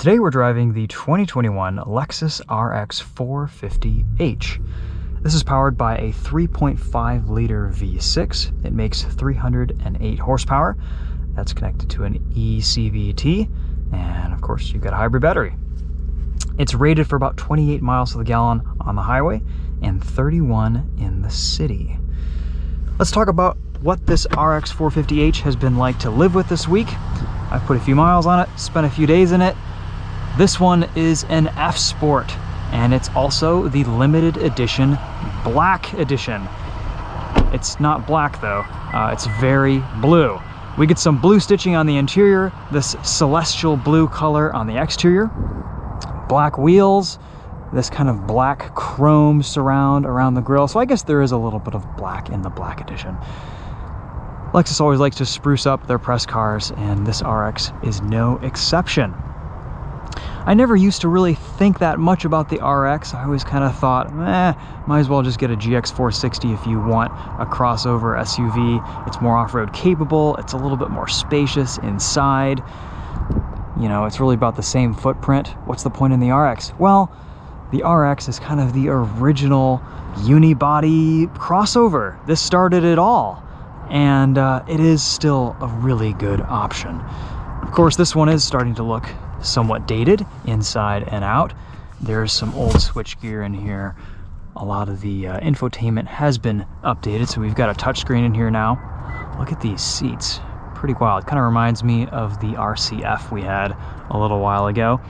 Today we're driving the 2021 Lexus RX 450h. This is powered by a 3.5 liter V6. It makes 308 horsepower. That's connected to an eCVT, and of course you've got a hybrid battery. It's rated for about 28 miles to the gallon on the highway and 31 in the city. Let's talk about what this RX 450h has been like to live with this week. I've put a few miles on it, spent a few days in it. This one is an F Sport, and it's also the limited edition black edition. It's not black though, it's very blue. We get some blue stitching on the interior, this celestial blue color on the exterior, black wheels, this kind of black chrome surround around the grille. So I guess there is a little bit of black in the black edition. Lexus always likes to spruce up their press cars, and this RX is no exception. I never used to really think that much about the RX. I always kind of thought, might as well just get a GX 460 if you want a crossover SUV. It's more off-road capable, it's a little bit more spacious inside. You know, it's really about the same footprint. What's the point in the RX? Well, the RX is kind of the original unibody crossover. This started it all, and it is still a really good option. Of course, this one is starting to look somewhat dated inside and out. There's some old switchgear in here. A lot of the infotainment has been updated, so we've got a touchscreen in here now. Look at these seats, pretty wild. Kind of reminds me of the RCF we had a little while ago.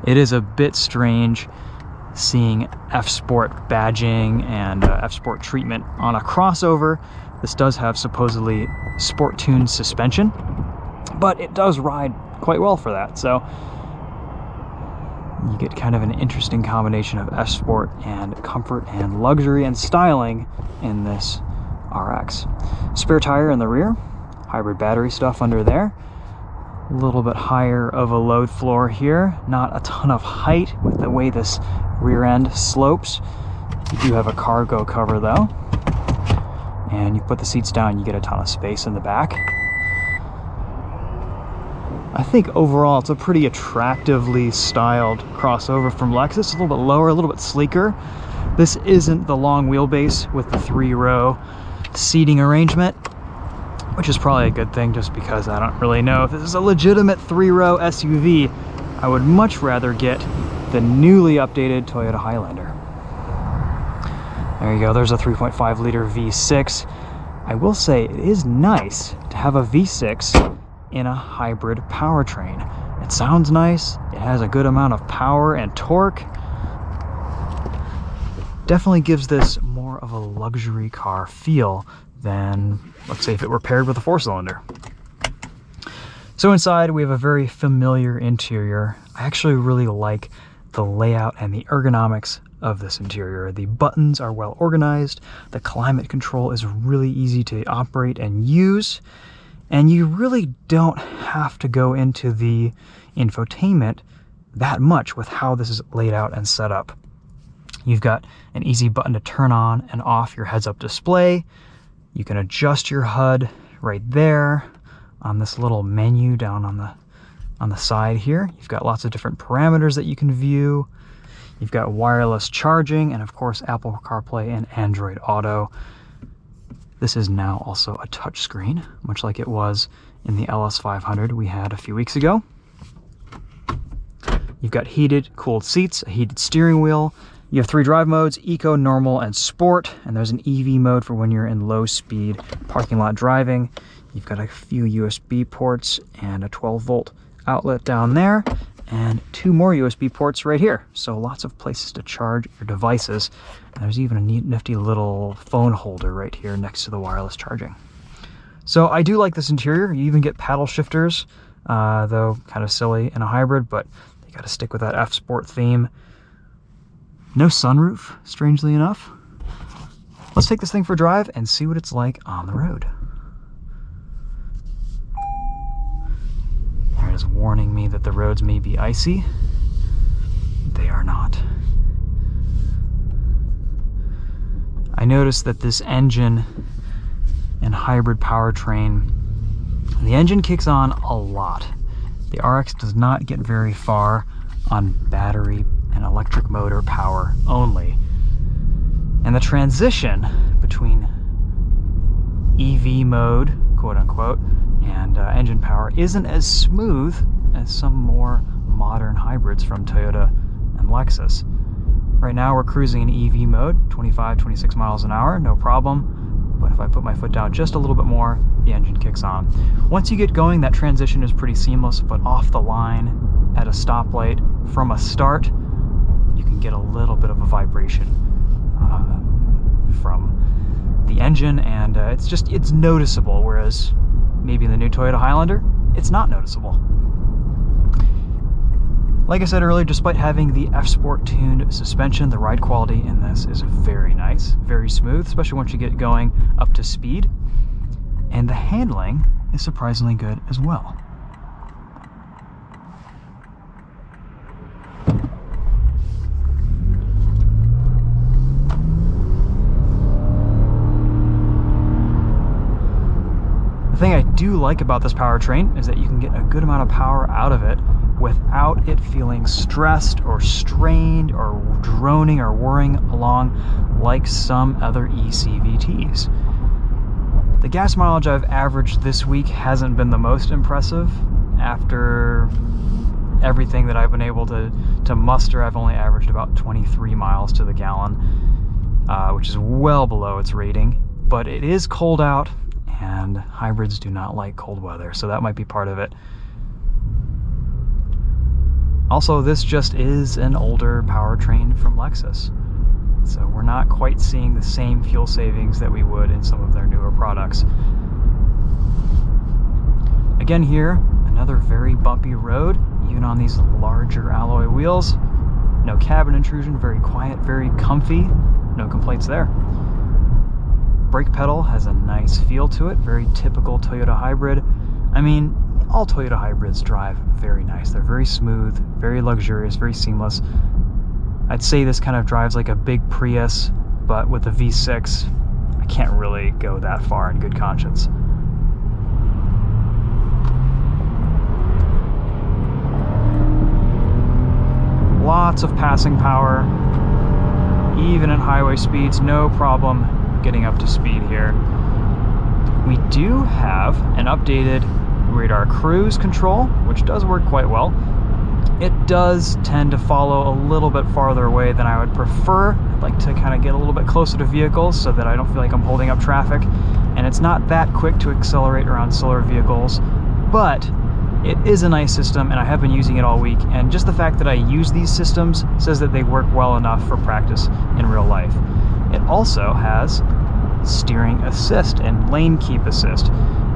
It is a bit strange seeing F Sport badging and F Sport treatment on a crossover. This does have supposedly sport tuned suspension, but it does ride quite well for that. So you get kind of an interesting combination of F Sport and comfort and luxury and styling in this RX. Spare tire in the rear, hybrid battery stuff under there. A little bit higher of a load floor here, not a ton of height with the way this rear end slopes. You do have a cargo cover though, and you put the seats down, you get a ton of space in the back. I think overall it's a pretty attractively styled crossover from Lexus. A little bit lower, a little bit sleeker. This isn't the long wheelbase with the 3-row seating arrangement, which is probably a good thing just because I don't really know if this is a legitimate 3-row SUV. I would much rather get the newly updated Toyota Highlander. There you go, there's a 3.5 liter V6. I will say it is nice to have a V6 in a hybrid powertrain. It sounds nice, it has a good amount of power and torque. Definitely gives this more of a luxury car feel than, let's say, if it were paired with a 4-cylinder. So inside we have a very familiar interior. I actually really like the layout and the ergonomics of this interior. The buttons are well organized, the climate control is really easy to operate and use, and you really don't have to go into the infotainment that much with how this is laid out and set up. You've got an easy button to turn on and off your heads-up display. You can adjust your HUD right there on this little menu down on the side here. You've got lots of different parameters that you can view. You've got wireless charging and of course Apple CarPlay and Android Auto. This is now also a touchscreen, much like it was in the LS500 we had a few weeks ago. You've got heated, cooled seats, a heated steering wheel. You have 3 drive modes, Eco, Normal, and Sport, and there's an EV mode for when you're in low-speed parking lot driving. You've got a few USB ports and a 12-volt outlet down there, and 2 more USB ports right here. So lots of places to charge your devices. And there's even a neat, nifty little phone holder right here next to the wireless charging. So I do like this interior. You even get paddle shifters, though kind of silly in a hybrid, but you got to stick with that F Sport theme. No sunroof, strangely enough. Let's take this thing for a drive and see what it's like on the road. There it is warning me that the roads may be icy. They are not. I noticed that this engine and hybrid powertrain, the engine kicks on a lot. The RX does not get very far on battery and electric motor power only. And the transition between EV mode, quote unquote, and engine power isn't as smooth as some more modern hybrids from Toyota and Lexus. Right now we're cruising in EV mode, 25, 26 miles an hour, no problem. But if I put my foot down just a little bit more, the engine kicks on. Once you get going, that transition is pretty seamless, but off the line at a stoplight from a start, you can get a little bit of a vibration from the engine, and it's noticeable, whereas maybe in the new Toyota Highlander, it's not noticeable. Like I said earlier, despite having the F-Sport tuned suspension, the ride quality in this is very nice, very smooth, especially once you get going up to speed. And the handling is surprisingly good as well. The thing I do like about this powertrain is that you can get a good amount of power out of it without it feeling stressed or strained or droning or whirring along like some other eCVTs. The gas mileage I've averaged this week hasn't been the most impressive. After everything that I've been able to muster, I've only averaged about 23 miles to the gallon, which is well below its rating. But it is cold out, and hybrids do not like cold weather, so that might be part of it. Also, this just is an older powertrain from Lexus, so we're not quite seeing the same fuel savings that we would in some of their newer products. Again here, another very bumpy road, even on these larger alloy wheels. No cabin intrusion, very quiet, very comfy, no complaints there. Brake pedal has a nice feel to it, very typical Toyota hybrid. I mean, all Toyota hybrids drive very nice. They're very smooth, very luxurious, very seamless. I'd say this kind of drives like a big Prius, but with a V6, I can't really go that far in good conscience. Lots of passing power, even at highway speeds, no problem getting up to speed here. We do have an updated radar cruise control, which does work quite well. It does tend to follow a little bit farther away than I would prefer. I'd like to kind of get a little bit closer to vehicles so that I don't feel like I'm holding up traffic. And it's not that quick to accelerate around slower vehicles, but it is a nice system, and I have been using it all week. And just the fact that I use these systems says that they work well enough for practice in real life. It also has steering assist and lane keep assist.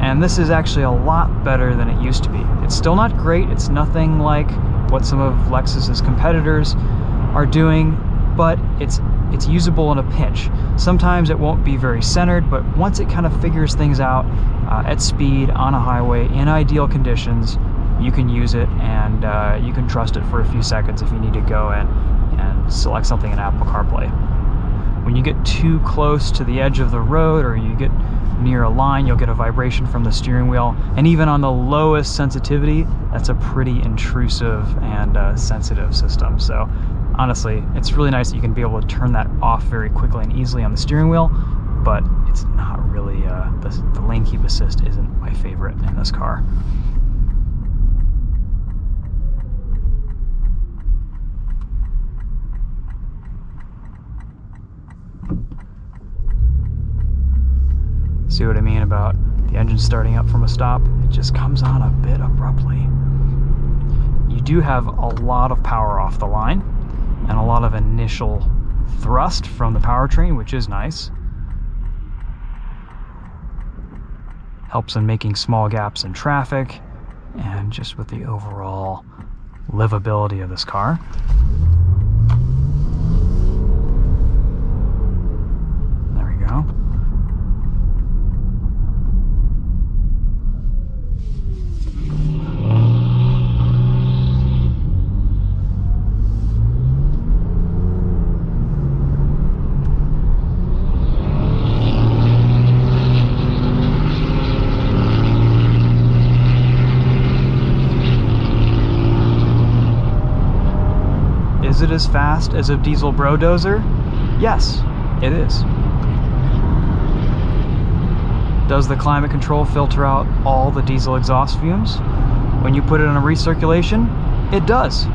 And this is actually a lot better than it used to be. It's still not great. It's nothing like what some of Lexus's competitors are doing, but it's usable in a pinch. Sometimes it won't be very centered, but once it kind of figures things out at speed, on a highway, in ideal conditions, you can use it, and you can trust it for a few seconds if you need to go in and select something in Apple CarPlay. When you get too close to the edge of the road, or you get near a line, you'll get a vibration from the steering wheel. And even on the lowest sensitivity, that's a pretty intrusive and sensitive system. So honestly, it's really nice that you can be able to turn that off very quickly and easily on the steering wheel, but it's not really, the lane keep assist isn't my favorite in this car. See what I mean about the engine starting up from a stop? It just comes on a bit abruptly. You do have a lot of power off the line and a lot of initial thrust from the powertrain, which is nice. Helps in making small gaps in traffic and just with the overall livability of this car. There we go. Is it as fast as a diesel brodozer? Yes, it is. Does the climate control filter out all the diesel exhaust fumes? When you put it in a recirculation, it does.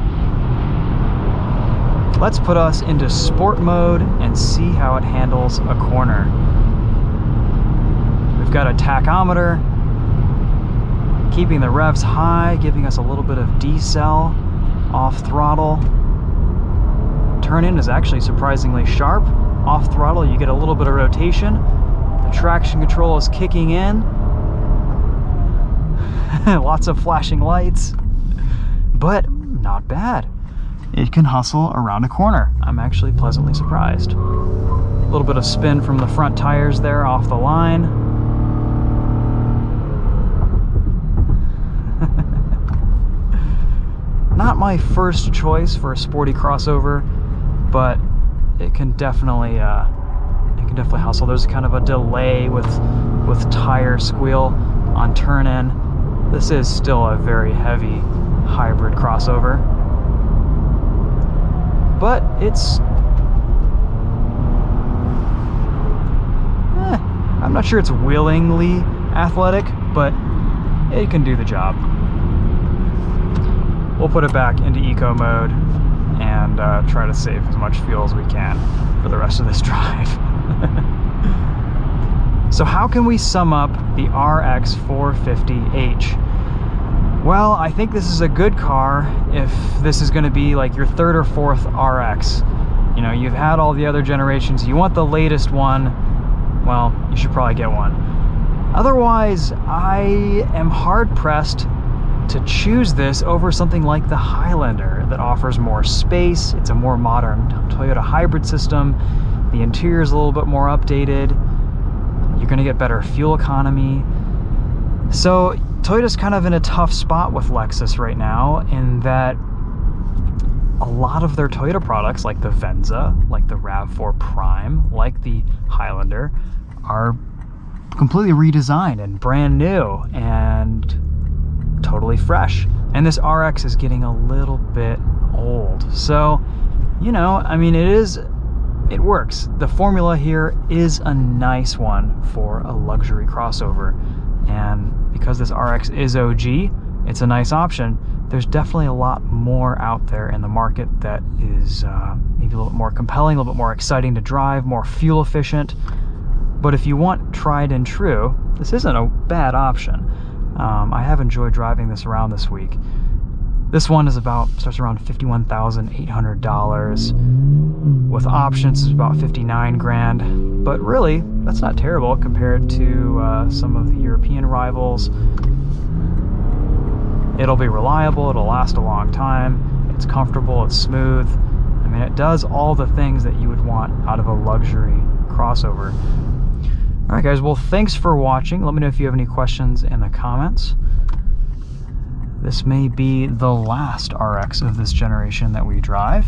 Let's put us into sport mode and see how it handles a corner. We've got a tachometer, keeping the revs high, giving us a little bit of decel off throttle. Turn in is actually surprisingly sharp. Off throttle, you get a little bit of rotation. The traction control is kicking in. Lots of flashing lights, but not bad. It can hustle around a corner. I'm actually pleasantly surprised. A little bit of spin from the front tires there off the line. Not my first choice for a sporty crossover, but it can definitely hustle. There's kind of a delay with tire squeal on turn in. This is still a very heavy hybrid crossover, but it's I'm not sure it's willingly athletic, but it can do the job. We'll put it back into eco mode and try to save as much fuel as we can for the rest of this drive. So how can we sum up the RX 450h? Well, I think this is a good car if this is going to be like your third or fourth RX. You know, you've had all the other generations, you want the latest one, well, you should probably get one. Otherwise, I am hard-pressed to choose this over something like the Highlander that offers more space. It's a more modern Toyota hybrid system. The interior is a little bit more updated. You're going to get better fuel economy. So Toyota's kind of in a tough spot with Lexus right now in that a lot of their Toyota products, like the Venza, like the RAV4 Prime, like the Highlander, are completely redesigned and brand new and totally fresh. And this RX is getting a little bit old. So, you know, I mean, it works. The formula here is a nice one for a luxury crossover. And because this RX is OG, it's a nice option. There's definitely a lot more out there in the market that is maybe a little bit more compelling, a little bit more exciting to drive, more fuel efficient. But if you want tried and true, this isn't a bad option. I have enjoyed driving this around this week. This one is starts around $51,800. With options, it's about 59 grand. But really, that's not terrible compared to some of the European rivals. It'll be reliable, it'll last a long time, it's comfortable, it's smooth. I mean, it does all the things that you would want out of a luxury crossover. All right, guys, well, thanks for watching. Let me know if you have any questions in the comments. This may be the last RX of this generation that we drive.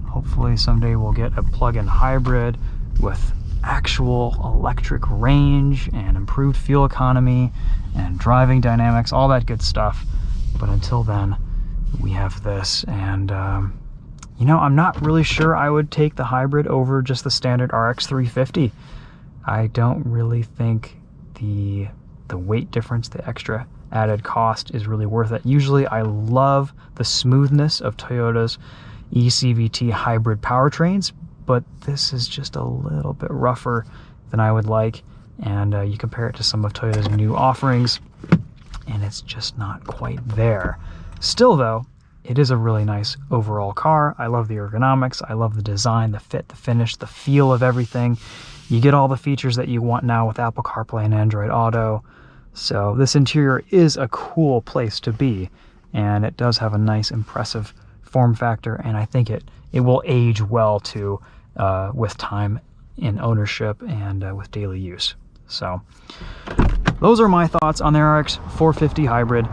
Hopefully someday we'll get a plug-in hybrid with actual electric range and improved fuel economy and driving dynamics, all that good stuff. But until then, we have this. And, you know, I'm not really sure I would take the hybrid over just the standard RX 350. I don't really think the weight difference, the extra added cost is really worth it. Usually I love the smoothness of Toyota's eCVT hybrid powertrains, but this is just a little bit rougher than I would like. And you compare it to some of Toyota's new offerings, and it's just not quite there. Still though, it is a really nice overall car. I love the ergonomics, I love the design, the fit, the finish, the feel of everything. You get all the features that you want now with Apple CarPlay and Android Auto. So this interior is a cool place to be, and it does have a nice, impressive form factor, and I think it will age well too with time in ownership and with daily use. So those are my thoughts on the RX 450 hybrid.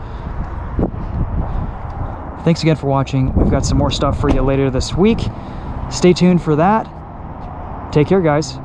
Thanks again for watching. We've got some more stuff for you later this week. Stay tuned for that. Take care, guys.